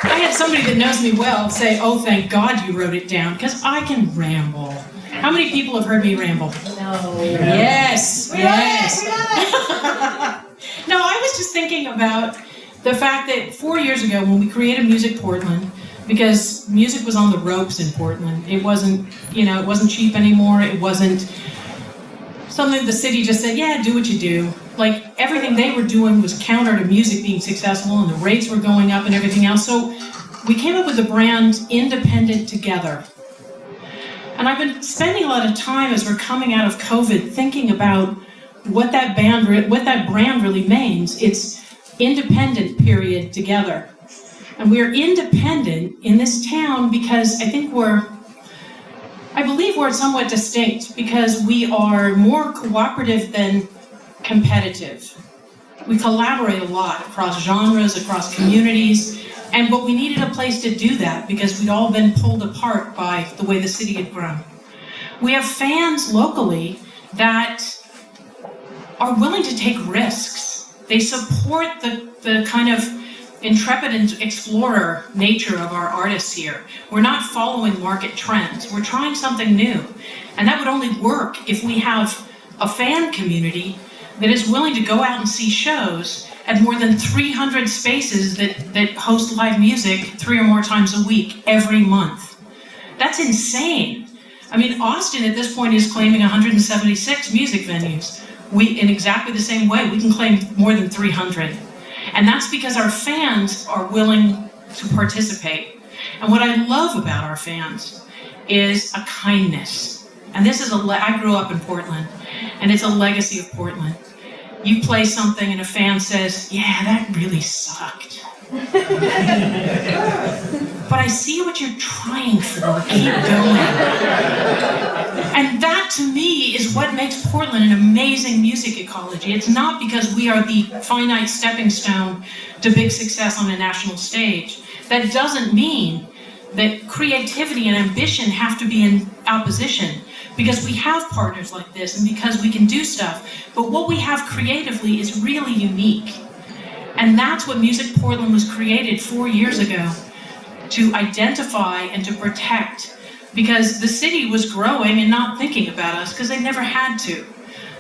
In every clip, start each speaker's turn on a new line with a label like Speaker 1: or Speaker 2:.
Speaker 1: I had somebody that knows me well say, "Oh, thank God you wrote it down, because I can ramble." How many people have heard me ramble?
Speaker 2: No.
Speaker 1: Yes, yes. No, I was just thinking about the fact that 4 years ago when we created Music Portland, because music was on the ropes in Portland, it wasn't, it wasn't cheap anymore, it wasn't something the city just said, yeah, do what you do. Like, everything they were doing was counter to music being successful, and the rates were going up and everything else. So we came up with the brand Independent Together. And I've been spending a lot of time as we're coming out of COVID thinking about what that brand really means. It's independent, period, together. And we're independent in this town because I believe we're somewhat distinct because we are more cooperative than competitive. We collaborate a lot across genres, across communities, but we needed a place to do that because we'd all been pulled apart by the way the city had grown. We have fans locally that are willing to take risks. They support the kind of intrepid and explorer nature of our artists here. We're not following market trends. We're trying something new. And that would only work if we have a fan community that is willing to go out and see shows at more than 300 spaces that host live music 3 or more times a week, every month. That's insane. I mean, Austin at this point is claiming 176 music venues. In exactly the same way, we can claim more than 300. And that's because our fans are willing to participate. And what I love about our fans is a kindness. And this is I grew up in Portland, and it's a legacy of Portland. You play something and a fan says, yeah, that really sucked. But I see what you're trying for, keep going. And that to me is what makes Portland an amazing music ecology. It's not because we are the finite stepping stone to big success on a national stage. That doesn't mean that creativity and ambition have to be in opposition, because we have partners like this and because we can do stuff. But what we have creatively is really unique. And that's what Music Portland was created 4 years ago, to identify and to protect, because the city was growing and not thinking about us because they never had to.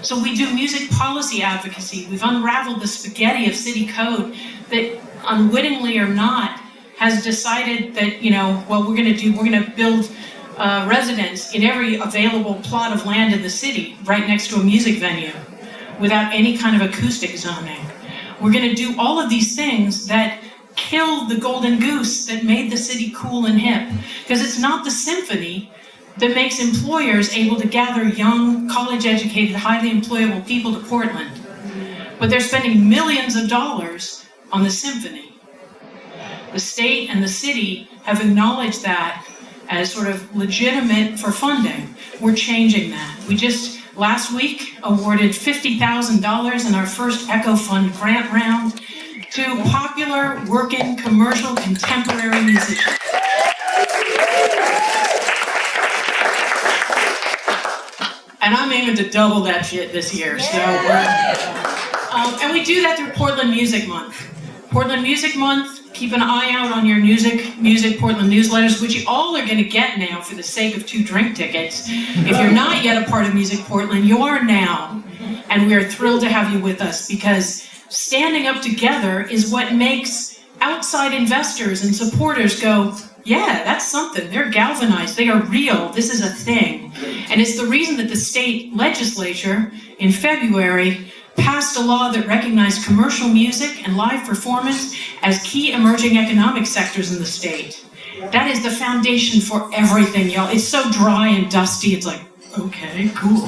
Speaker 1: So we do music policy advocacy. We've unraveled the spaghetti of city code that, unwittingly or not, has decided that, what we're going to build residence in every available plot of land in the city right next to a music venue without any kind of acoustic zoning. We're going to do all of these things that killed the golden goose that made the city cool and hip. Because it's not the symphony that makes employers able to gather young, college-educated, highly employable people to Portland. But they're spending millions of dollars on the symphony. The state and the city have acknowledged that as sort of legitimate for funding. We're changing that. We just, last week, awarded $50,000 in our first Echo Fund grant round to popular, working, commercial, contemporary musicians. And I'm aiming to double that shit this year. So and we do that through Portland Music Month. Portland Music Month, keep an eye out on your Music Portland newsletters, which you all are going to get now for the sake of 2 drink tickets. If you're not yet a part of Music Portland, you are now. And we are thrilled to have you with us, because standing up together is what makes outside investors and supporters go, yeah, that's something. They're galvanized. They are real. This is a thing. And it's the reason that the state legislature in February passed a law that recognized commercial music and live performance as key emerging economic sectors in the state. That is the foundation for everything, y'all. It's so dry and dusty. It's like, okay, cool.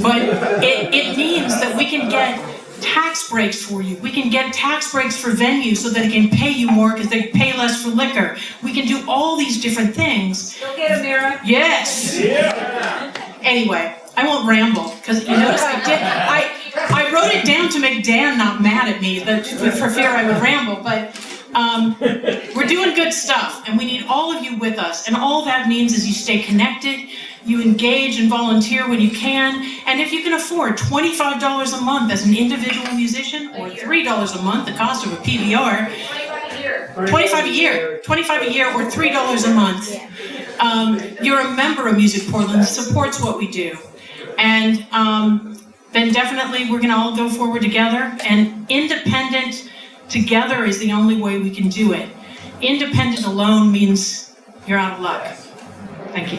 Speaker 1: But it means that we can get tax breaks for you. We can get tax breaks for venues so that they can pay you more because they pay less for liquor. We can do all these different things.
Speaker 2: Go get a Meara.
Speaker 1: Yes. Yeah. Anyway, I won't ramble, because you notice I wrote it down to make Dan not mad at me, for fear I would ramble, but we're doing good stuff, and we need all of you with us, and all that means is you stay connected, you engage and volunteer when you can, and if you can afford $25 a month as an individual musician, or $3 a month, the cost of a PVR, 25 a year, or $3 a month. You're a member of Music Portland, supports what we do. And then definitely we're gonna all go forward together, and independent together is the only way we can do it. Independent alone means you're out of luck. Thank you.